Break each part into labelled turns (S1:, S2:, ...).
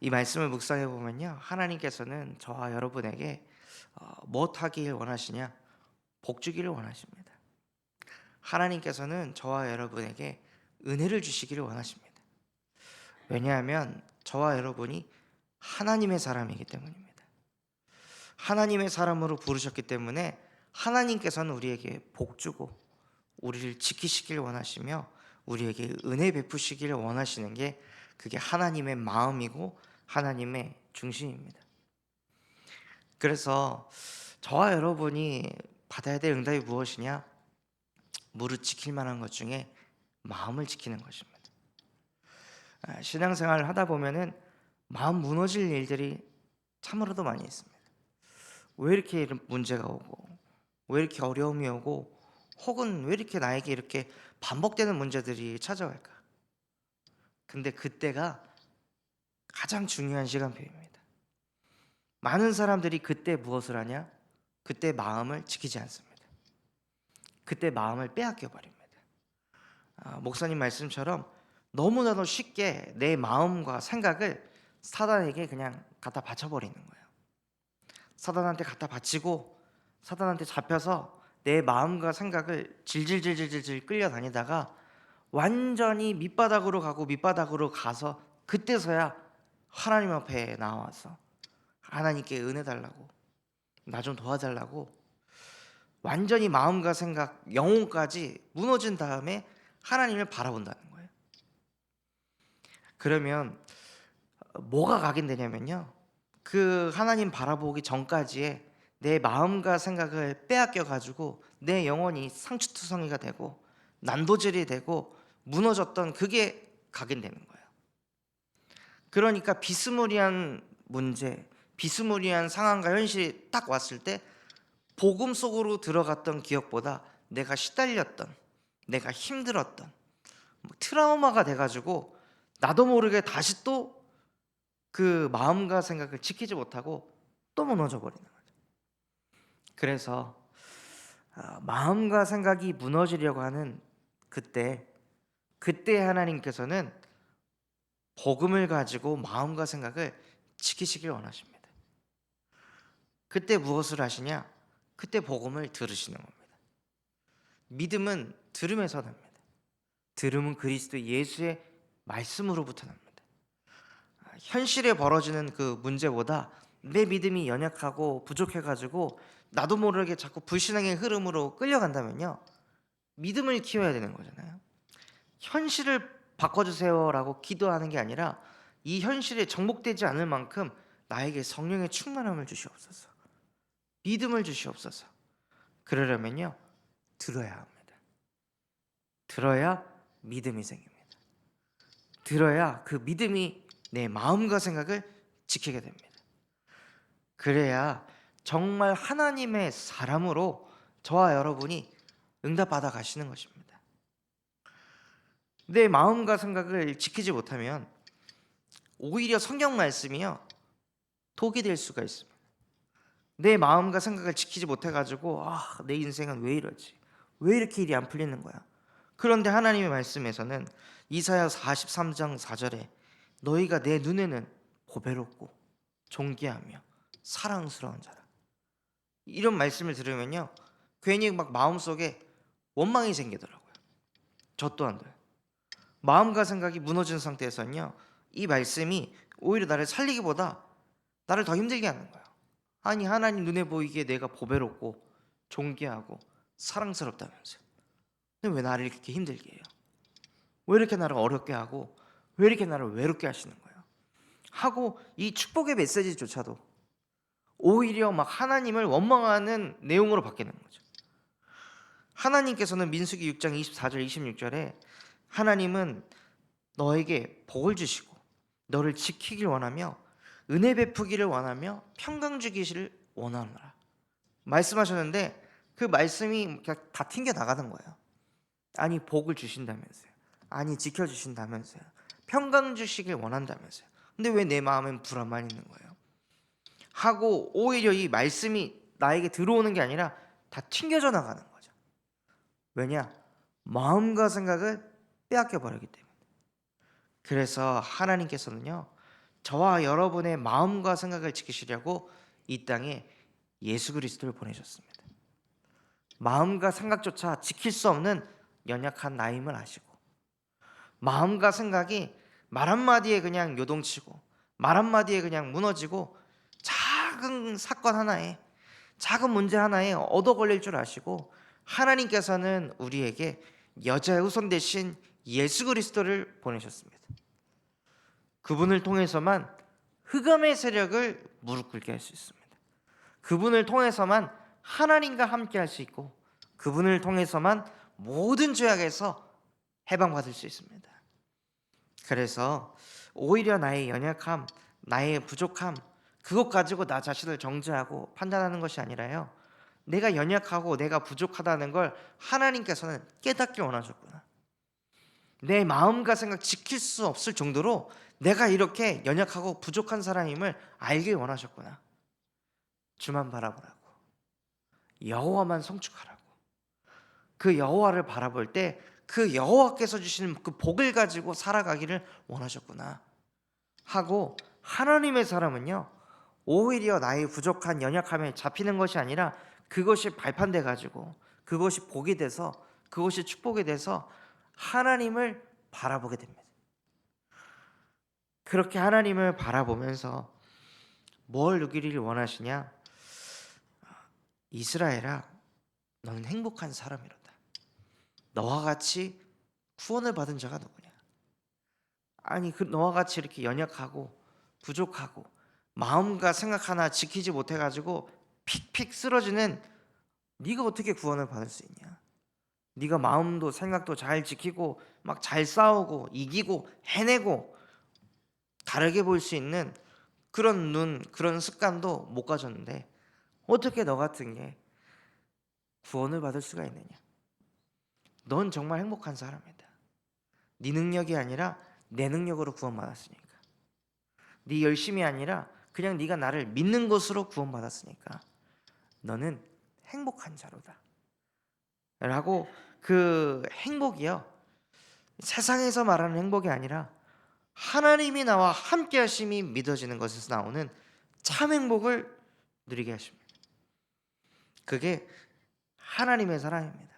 S1: 이 말씀을 묵상해 보면요, 하나님께서는 저와 여러분에게 무엇하길 원하시냐? 복 주기를 원하십니다. 하나님께서는 저와 여러분에게 은혜를 주시기를 원하십니다. 왜냐하면 저와 여러분이 하나님의 사람이기 때문입니다. 하나님의 사람으로 부르셨기 때문에 하나님께서는 우리에게 복 주고 우리를 지키시길 원하시며 우리에게 은혜 베푸시기를 원하시는 게, 그게 하나님의 마음이고 하나님의 중심입니다. 그래서 저와 여러분이 받아야 될 응답이 무엇이냐? 무릇 지킬 만한 것 중에 마음을 지키는 것입니다. 신앙생활을 하다 보면은 마음 무너질 일들이 참으로도 많이 있습니다. 왜 이렇게 이런 문제가 오고, 왜 이렇게 어려움이 오고, 혹은 왜 이렇게 나에게 이렇게 반복되는 문제들이 찾아갈까? 근데 그때가 가장 중요한 시간표입니다. 많은 사람들이 그때 무엇을 하냐? 그때 마음을 지키지 않습니다. 그때 마음을 빼앗겨 버립니다. 목사님 말씀처럼 너무나도 쉽게 내 마음과 생각을 사단에게 그냥 갖다 바쳐버리는 거예요. 사단한테 갖다 바치고 사단한테 잡혀서 내 마음과 생각을 질질질질질 끌려다니다가 완전히 밑바닥으로 가고, 밑바닥으로 가서 그때서야 하나님 앞에 나와서 하나님께 은혜 달라고, 나 좀 도와달라고, 완전히 마음과 생각, 영혼까지 무너진 다음에 하나님을 바라본다는 거예요. 그러면 뭐가 각인되냐면요, 그 하나님 바라보기 전까지의 내 마음과 생각을 빼앗겨 가지고 내 영혼이 상추투성이가 되고 난도질이 되고 무너졌던 그게 각인되는 거예요. 그러니까 비스무리한 문제, 비스무리한 상황과 현실이 딱 왔을 때 복음 속으로 들어갔던 기억보다 내가 시달렸던, 내가 힘들었던 트라우마가 돼가지고 나도 모르게 다시 또 그 마음과 생각을 지키지 못하고 또 무너져 버리는 거죠. 그래서 마음과 생각이 무너지려고 하는 그때 하나님께서는 복음을 가지고 마음과 생각을 지키시길 원하십니다. 그때 무엇을 하시냐? 그때 복음을 들으시는 겁니다. 믿음은 들음에서 납니다. 들음은 그리스도 예수의 말씀으로부터 납니다. 현실에 벌어지는 그 문제보다 내 믿음이 연약하고 부족해가지고 나도 모르게 자꾸 불신앙의 흐름으로 끌려간다면요, 믿음을 키워야 되는 거잖아요. 현실을 바꿔주세요라고 기도하는 게 아니라 이 현실에 정복되지 않을 만큼 나에게 성령의 충만함을 주시옵소서, 믿음을 주시옵소서. 그러려면요, 들어야 합니다. 들어야 믿음이 생깁니다. 들어야 그 믿음이 내 마음과 생각을 지키게 됩니다. 그래야 정말 하나님의 사람으로 저와 여러분이 응답받아 가시는 것입니다. 내 마음과 생각을 지키지 못하면 오히려 성경 말씀이요, 독이 될 수가 있습니다. 내 마음과 생각을 지키지 못해가지고 내 인생은 왜 이러지? 왜 이렇게 일이 안 풀리는 거야? 그런데 하나님의 말씀에서는 이사야 43장 4절에 너희가 내 눈에는 보배롭고 존귀하며 사랑스러운 자라, 이런 말씀을 들으면요, 괜히 막 마음속에 원망이 생기더라고요. 저 또한도요. 마음과 생각이 무너진 상태에서는요, 이 말씀이 오히려 나를 살리기보다 나를 더 힘들게 하는 거예요. 아니, 하나님 눈에 보이기에 내가 보배롭고 존귀하고 사랑스럽다면서요. 근데 왜 나를 이렇게 힘들게 해요? 왜 이렇게 나를 어렵게 하고 왜 이렇게 나를 외롭게 하시는 거예요? 하고 이 축복의 메시지조차도 오히려 막 하나님을 원망하는 내용으로 바뀌는 거죠. 하나님께서는 민수기 6장 24절 26절에 하나님은 너에게 복을 주시고 너를 지키길 원하며 은혜 베푸기를 원하며 평강 주기를 원하노라 말씀하셨는데, 그 말씀이 그냥 다 튕겨 나가는 거예요. 아니, 복을 주신다면서요. 아니, 지켜주신다면서요. 평강 주시길 원한다면서요. 근데 왜 내 마음엔 불안만 있는 거예요? 하고 오히려 이 말씀이 나에게 들어오는 게 아니라 다 튕겨져 나가는 거죠. 왜냐? 마음과 생각을 빼앗겨 버리기 때문에. 그래서 하나님께서는요, 저와 여러분의 마음과 생각을 지키시려고 이 땅에 예수 그리스도를 보내셨습니다. 마음과 생각조차 지킬 수 없는 연약한 나임을 아시고, 마음과 생각이 말 한마디에 그냥 요동치고 말 한마디에 그냥 무너지고 작은 사건 하나에, 작은 문제 하나에 얻어 걸릴 줄 아시고, 하나님께서는 우리에게 여자의 후손 대신 예수 그리스도를 보내셨습니다. 그분을 통해서만 흑암의 세력을 무릎 꿇게 할 수 있습니다. 그분을 통해서만 하나님과 함께 할 수 있고, 그분을 통해서만 모든 죄악에서 해방받을 수 있습니다. 그래서 오히려 나의 연약함, 나의 부족함, 그것 가지고 나 자신을 정죄하고 판단하는 것이 아니라요, 내가 연약하고 내가 부족하다는 걸 하나님께서는 깨닫길 원하셨구나, 내 마음과 생각 지킬 수 없을 정도로 내가 이렇게 연약하고 부족한 사람임을 알길 원하셨구나, 주만 바라보라고, 여호와만 송축하라고, 그 여호와를 바라볼 때 그 여호와께서 주시는 그 복을 가지고 살아가기를 원하셨구나 하고, 하나님의 사람은요, 오히려 나의 부족한 연약함에 잡히는 것이 아니라 그것이 발판돼 가지고, 그것이 복이 돼서, 그것이 축복이 돼서 하나님을 바라보게 됩니다. 그렇게 하나님을 바라보면서 뭘 누리기를 원하시냐? 이스라엘아, 너는 행복한 사람이로다. 너와 같이 구원을 받은 자가 누구냐? 아니, 너와 같이 이렇게 연약하고 부족하고 마음과 생각 하나 지키지 못해가지고 픽픽 쓰러지는 네가 어떻게 구원을 받을 수 있냐? 네가 마음도 생각도 잘 지키고 막 잘 싸우고 이기고 해내고 다르게 볼 수 있는 그런 눈, 그런 습관도 못 가졌는데 어떻게 너 같은 게 구원을 받을 수가 있느냐? 넌 정말 행복한 사람이다. 네 능력이 아니라 내 능력으로 구원받았으니까, 네 열심이 아니라 그냥 네가 나를 믿는 것으로 구원받았으니까 너는 행복한 자로다 라고, 그 행복이요, 세상에서 말하는 행복이 아니라 하나님이 나와 함께 하심이 믿어지는 것에서 나오는 참 행복을 누리게 하십니다. 그게 하나님의 사랑입니다.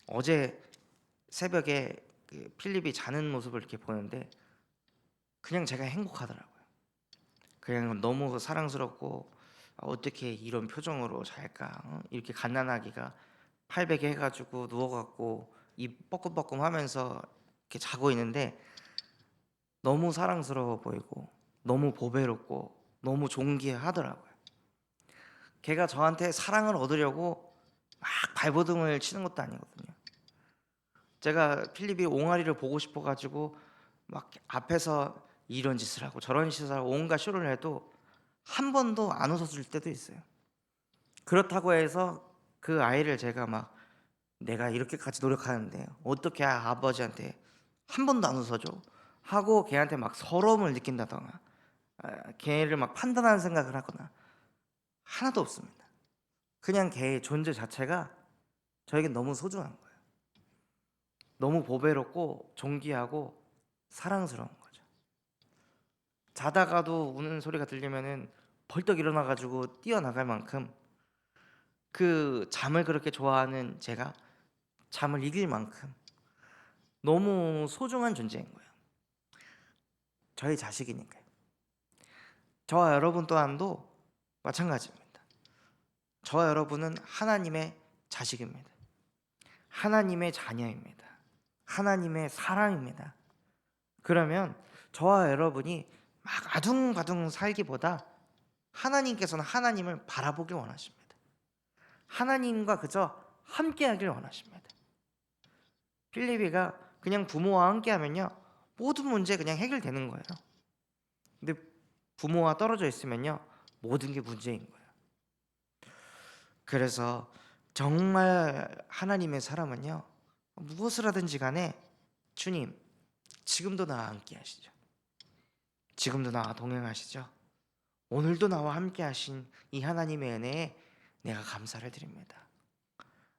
S1: 어제 새벽에 그 필립이 자는 모습을 이렇게 보는데 그냥 제가 행복하더라고요. 그냥 너무 사랑스럽고, 어떻게 이런 표정으로 잘까? 이렇게 갓난아기가 팔베개 해가지고 누워갖고 입 뻐끔뻐끔 하면서 이렇게 자고 있는데 너무 사랑스러워 보이고 너무 보배롭고 너무 존귀하더라고요. 걔가 저한테 사랑을 얻으려고 막 발버둥을 치는 것도 아니거든요. 제가 필립이 옹알이를 보고 싶어가지고 막 앞에서 이런 짓을 하고 저런 짓을 하고 온갖 쇼를 해도 한 번도 안 웃어줄 때도 있어요. 그렇다고 해서 그 아이를 제가 막, 내가 이렇게까지 노력하는데 어떻게 아버지한테 한 번도 안 웃어줘? 하고 걔한테 막 서러움을 느낀다거나 걔를 막 판단하는 생각을 하거나 하나도 없습니다. 그냥 걔의 존재 자체가 저에겐 너무 소중한 거예요. 너무 보배롭고 존귀하고 사랑스러운 거죠. 자다가도 우는 소리가 들리면은 벌떡 일어나가지고 뛰어나갈 만큼, 그 잠을 그렇게 좋아하는 제가 잠을 이길 만큼 너무 소중한 존재인 거예요. 저희 자식이니까요. 저와 여러분 또한도 마찬가지입니다. 저와 여러분은 하나님의 자식입니다. 하나님의 자녀입니다. 하나님의 사람입니다. 그러면 저와 여러분이 막 아둥바둥 살기보다 하나님께서는 하나님을 바라보길 원하십니다. 하나님과 그저 함께하길 원하십니다. 필리비가 그냥 부모와 함께하면요, 모든 문제 그냥 해결되는 거예요. 근데 부모와 떨어져 있으면요, 모든 게 문제인 거예요. 그래서 정말 하나님의 사람은요, 무엇을 하든지 간에 주님, 지금도 나와 함께 하시죠. 지금도 나와 동행하시죠. 오늘도 나와 함께 하신 이 하나님의 은혜에 내가 감사를 드립니다.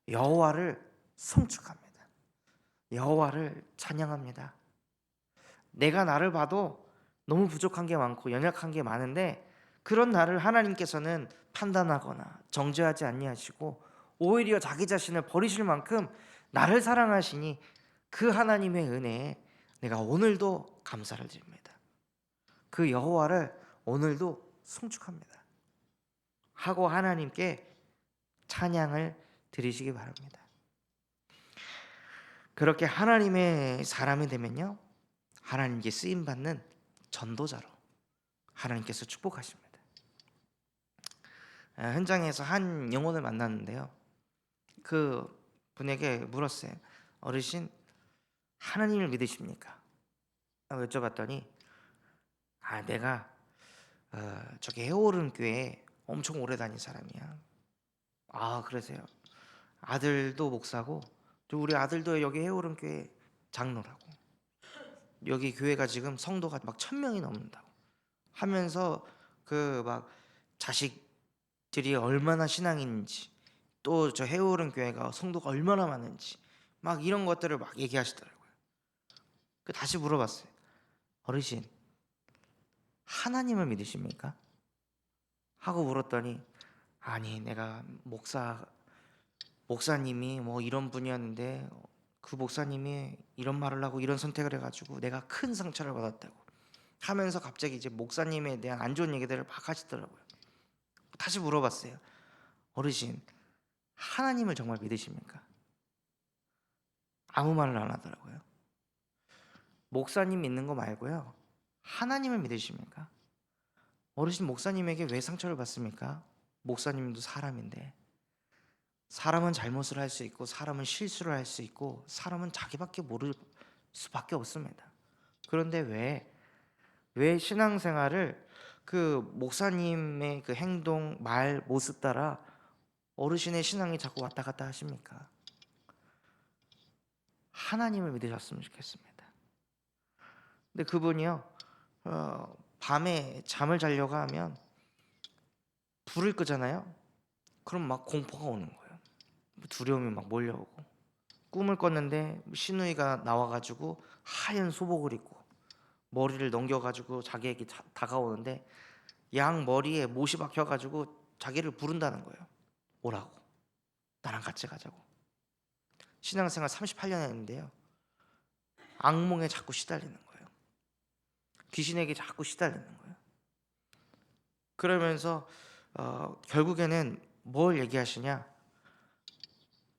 S1: 여호와를 송축합니다. 여호와를 찬양합니다. 내가 나를 봐도 너무 부족한 게 많고 연약한 게 많은데 그런 나를 하나님께서는 판단하거나 정죄하지 아니하시고 오히려 자기 자신을 버리실 만큼 나를 사랑하시니 그 하나님의 은혜에 내가 오늘도 감사를 드립니다. 그 여호와를 오늘도 송축합니다 하고 하나님께 찬양을 드리시기 바랍니다. 그렇게 하나님의 사람이 되면요, 하나님께 쓰임받는 전도자로 하나님께서 축복하십니다. 현장에서 한 영혼을 만났는데요, 그 분에게 물었어요. 어르신, 하나님을 믿으십니까? 라고 여쭤봤더니 내가 저기 해오름 교회에 엄청 오래 다닌 사람이야. 그러세요? 아들도 목사고 또 우리 아들도 여기 해오름 교회 장로라고. 여기 교회가 지금 성도가 막 1,000명이 넘는다고 하면서 그 막 자식들이 얼마나 신앙인지 또 저 해오름 교회가 성도가 얼마나 많은지 막 이런 것들을 막 얘기하시더라고요. 그 다시 물어봤어요. 어르신, 하나님을 믿으십니까? 하고 물었더니 아니, 내가 목사님이 뭐 이런 분이었는데 그 목사님이 이런 말을 하고 이런 선택을 해가지고 내가 큰 상처를 받았다고 하면서 갑자기 이제 목사님에 대한 안 좋은 얘기들을 막 하시더라고요. 다시 물어봤어요. 어르신, 하나님을 정말 믿으십니까? 아무 말을 안 하더라고요. 목사님 믿는 거 말고요, 하나님을 믿으십니까? 어르신, 목사님에게 왜 상처를 받습니까? 목사님도 사람인데 사람은 잘못을 할 수 있고 사람은 실수를 할 수 있고 사람은 자기밖에 모를 수밖에 없습니다. 그런데 왜 신앙생활을 그 목사님의 그 행동, 말, 모습 따라 어르신의 신앙이 자꾸 왔다 갔다 하십니까? 하나님을 믿으셨으면 좋겠습니다. 근데 그분이요, 밤에 잠을 자려고 하면 불을 끄잖아요. 그럼 막 공포가 오는 거예요. 두려움이 막 몰려오고, 꿈을 꿨는데 시누이가 나와가지고 하얀 소복을 입고 머리를 넘겨가지고 자기에게 다가오는데 양 머리에 못이 박혀가지고 자기를 부른다는 거예요. 오라고, 나랑 같이 가자고. 신앙생활 38년 했는데요, 악몽에 자꾸 시달리는 거예요. 귀신에게 자꾸 시달리는 거예요. 그러면서 결국에는 뭘 얘기하시냐,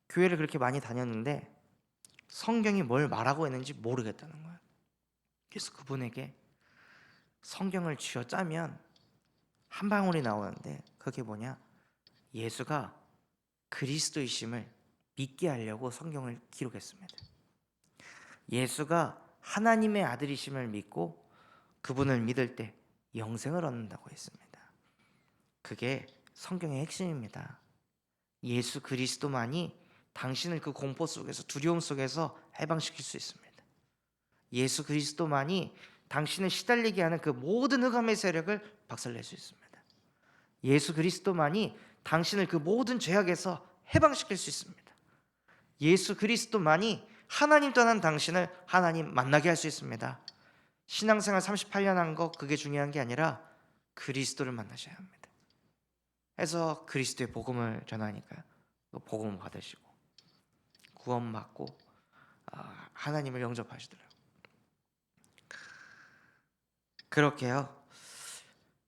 S1: 교회를 그렇게 많이 다녔는데 성경이 뭘 말하고 있는지 모르겠다는 거예요. 그래서 그분에게 성경을 쥐어 짜면 한 방울이 나오는데 그게 뭐냐, 예수가 그리스도이심을 믿게 하려고 성경을 기록했습니다. 예수가 하나님의 아들이심을 믿고 그분을 믿을 때 영생을 얻는다고 했습니다. 그게 성경의 핵심입니다. 예수 그리스도만이 당신을 그 공포 속에서, 두려움 속에서 해방시킬 수 있습니다. 예수 그리스도만이 당신을 시달리게 하는 그 모든 흑암의 세력을 박살낼 수 있습니다. 예수 그리스도만이 당신을 그 모든 죄악에서 해방시킬 수 있습니다. 예수 그리스도만이 하나님 떠난 당신을 하나님 만나게 할 수 있습니다. 신앙생활 38년 한 거 그게 중요한 게 아니라 그리스도를 만나셔야 합니다. 해서 그리스도의 복음을 전하니까요, 복음을 받으시고 구원받고 하나님을 영접하시더라고요. 그렇게요,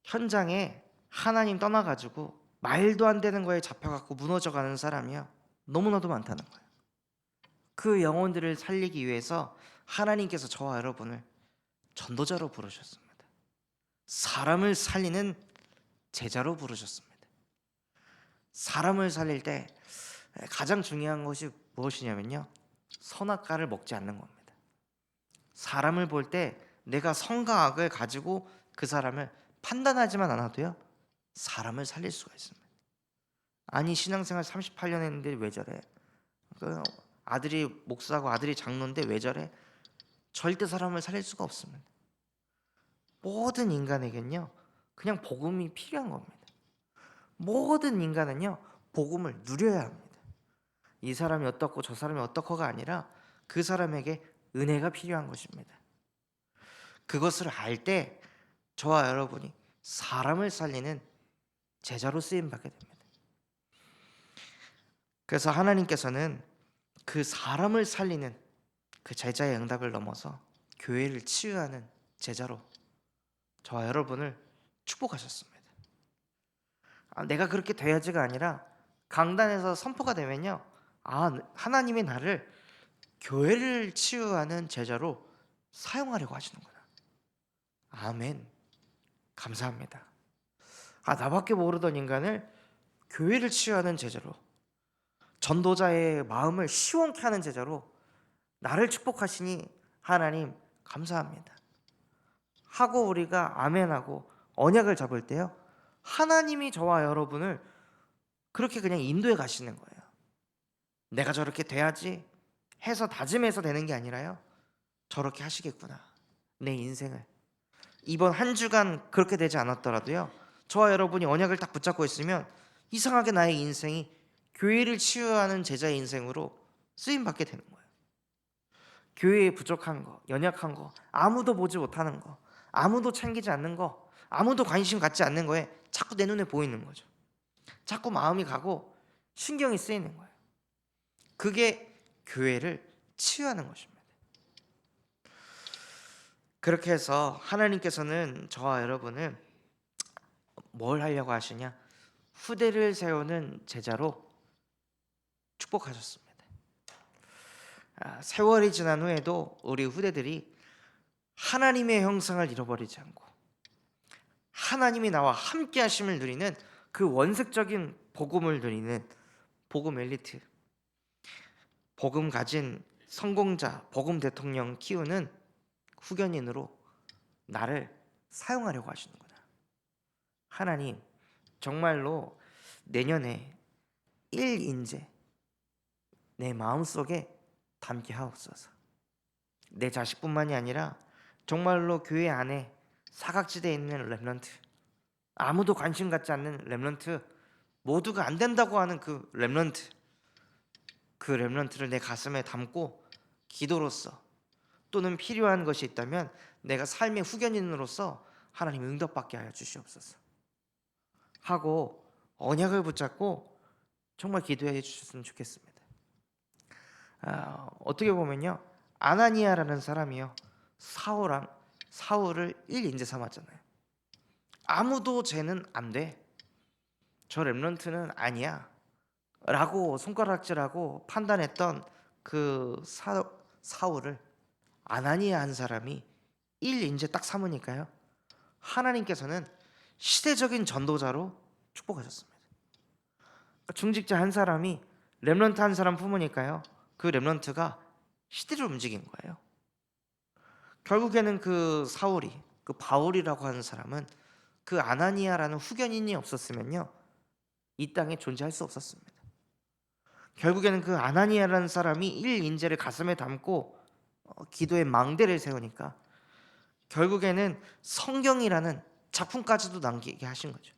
S1: 현장에 하나님 떠나가지고 말도 안 되는 거에 잡혀갖고 무너져가는 사람이요, 너무나도 많다는 거예요. 그 영혼들을 살리기 위해서 하나님께서 저와 여러분을 전도자로 부르셨습니다. 사람을 살리는 제자로 부르셨습니다. 사람을 살릴 때 가장 중요한 것이 무엇이냐면요, 선악과를 먹지 않는 겁니다. 사람을 볼 때 내가 선과 악을 가지고 그 사람을 판단하지만 않아도요, 사람을 살릴 수가 있습니다. 아니, 신앙생활 38년 했는데 왜 저래? 그 아들이 목사고 아들이 장로인데 왜 저래? 절대 사람을 살릴 수가 없습니다. 모든 인간에겐요, 그냥 복음이 필요한 겁니다. 모든 인간은요, 복음을 누려야 합니다. 이 사람이 어떻고 저 사람이 어떻고가 아니라 그 사람에게 은혜가 필요한 것입니다. 그것을 알 때 저와 여러분이 사람을 살리는 제자로 쓰임 받게 됩니다. 그래서 하나님께서는 그 사람을 살리는 그 제자의 응답을 넘어서 교회를 치유하는 제자로 저와 여러분을 축복하셨습니다. 내가 그렇게 돼야지가 아니라 강단에서 선포가 되면요, 하나님이 나를 교회를 치유하는 제자로 사용하려고 하시는구나. 아멘. 감사합니다. 나밖에 모르던 인간을 교회를 치유하는 제자로, 전도자의 마음을 시원케 하는 제자로 나를 축복하시니 하나님 감사합니다 하고 우리가 아멘하고 언약을 잡을 때요, 하나님이 저와 여러분을 그렇게 그냥 인도해 가시는 거예요. 내가 저렇게 돼야지 해서 다짐해서 되는 게 아니라요, 저렇게 하시겠구나. 내 인생을 이번 한 주간 그렇게 되지 않았더라도요, 저와 여러분이 언약을 딱 붙잡고 있으면 이상하게 나의 인생이 교회를 치유하는 제자의 인생으로 쓰임 받게 되는 거예요. 교회에 부족한 거, 연약한 거, 아무도 보지 못하는 거, 아무도 챙기지 않는 거, 아무도 관심 갖지 않는 거에 자꾸 내 눈에 보이는 거죠. 자꾸 마음이 가고 신경이 쓰이는 거예요. 그게 교회를 치유하는 것입니다. 그렇게 해서 하나님께서는 저와 여러분을 뭘 하려고 하시냐? 후대를 세우는 제자로 축복하셨습니다. 세월이 지난 후에도 우리 후대들이 하나님의 형상을 잃어버리지 않고 하나님이 나와 함께 하심을 누리는 그 원색적인 복음을 누리는 복음 엘리트, 복음 가진 성공자, 복음 대통령 키우는 후견인으로 나를 사용하려고 하시는구나. 하나님 정말로 내년에 1인재 내 마음속에 담게 하옵소서. 내 자식뿐만이 아니라 정말로 교회 안에 사각지대에 있는 렘넌트, 아무도 관심 갖지 않는 렘넌트, 모두가 안 된다고 하는 그 렘넌트, 그 렘넌트를 내 가슴에 담고 기도로서 또는 필요한 것이 있다면 내가 삶의 후견인으로서 하나님 응답받게 하여 주시옵소서 하고 언약을 붙잡고 정말 기도해 주셨으면 좋겠습니다. 어떻게 보면요, 아나니아라는 사람이요, 사울을 1인재 삼았잖아요. 아무도 쟤는 안 돼, 저 렘넌트는 아니야 라고 손가락질하고 판단했던 그 사울을 아나니아 한 사람이 1인재 딱 삼으니까요, 하나님께서는 시대적인 전도자로 축복하셨습니다. 중직자 한 사람이 렘넌트 한 사람 품으니까요, 그 렘넌트가 시대를 움직인 거예요. 결국에는 그 사울이, 그 바울이라고 하는 사람은 그 아나니아라는 후견인이 없었으면요, 이 땅에 존재할 수 없었습니다. 결국에는 그 아나니아라는 사람이 1인재를 가슴에 담고 기도의 망대를 세우니까 결국에는 성경이라는 작품까지도 남기게 하신 거죠.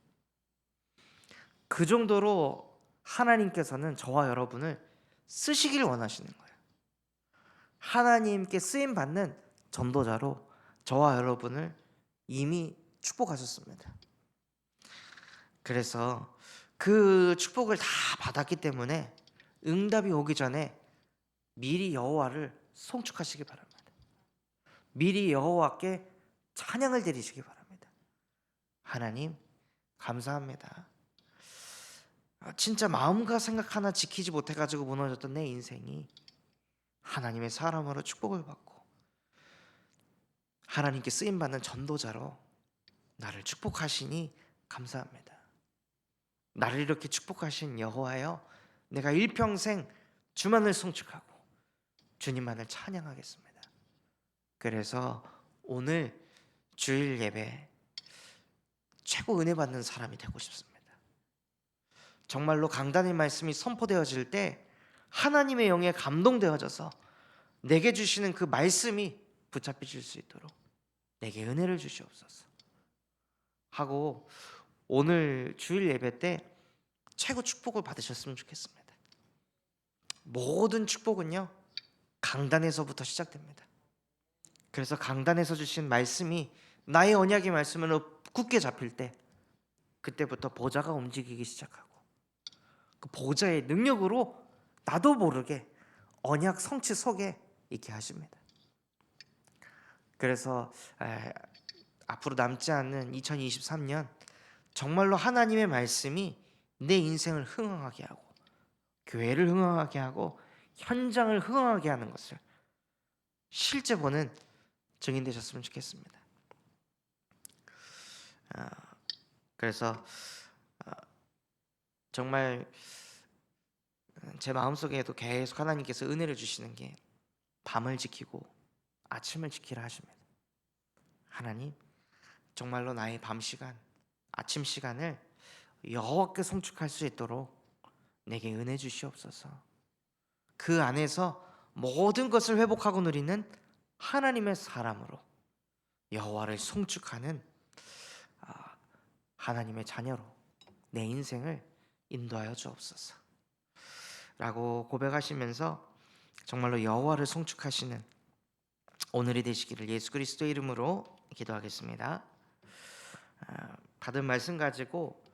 S1: 그 정도로 하나님께서는 저와 여러분을 쓰시길 원하시는 거예요. 하나님께 쓰임 받는 전도자로 저와 여러분을 이미 축복하셨습니다. 그래서 그 축복을 다 받았기 때문에 응답이 오기 전에 미리 여호와를 송축하시기 바랍니다. 미리 여호와께 찬양을 드리시기 바랍니다. 하나님 감사합니다. 진짜 마음과 생각 하나 지키지 못해가지고 무너졌던 내 인생이 하나님의 사람으로 축복을 받고 하나님께 쓰임받는 전도자로 나를 축복하시니 감사합니다. 나를 이렇게 축복하신 여호와여, 내가 일평생 주만을 송축하고 주님만을 찬양하겠습니다. 그래서 오늘 주일 예배 최고 은혜 받는 사람이 되고 싶습니다. 정말로 강단의 말씀이 선포되어질 때 하나님의 영에 감동되어져서 내게 주시는 그 말씀이 붙잡히실 수 있도록 내게 은혜를 주시옵소서 하고 오늘 주일 예배 때 최고 축복을 받으셨으면 좋겠습니다. 모든 축복은요, 강단에서부터 시작됩니다. 그래서 강단에서 주신 말씀이 나의 언약의 말씀으로 굳게 잡힐 때 그때부터 보좌가 움직이기 시작하고 그 보좌의 능력으로 나도 모르게 언약 성취 속에 있게 하십니다. 그래서 앞으로 남지 않는 2023년 정말로 하나님의 말씀이 내 인생을 흥황하게 하고 교회를 흥황하게 하고 현장을 흥황하게 하는 것을 실제 보는 증인 되셨으면 좋겠습니다. 그래서 정말 제 마음속에도 계속 하나님께서 은혜를 주시는 게 밤을 지키고 아침을 지키라 하십니다. 하나님, 정말로 나의 밤 시간, 아침 시간을 여호와께 송축할 수 있도록 내게 은혜 주시옵소서. 그 안에서 모든 것을 회복하고 누리는 하나님의 사람으로 여호와를 송축하는 하나님의 자녀로 내 인생을 인도하여 주옵소서 라고 고백하시면서 정말로 여호와를 송축하시는 오늘이 되시기를 예수 그리스도의 이름으로 기도하겠습니다. 받은 말씀 가지고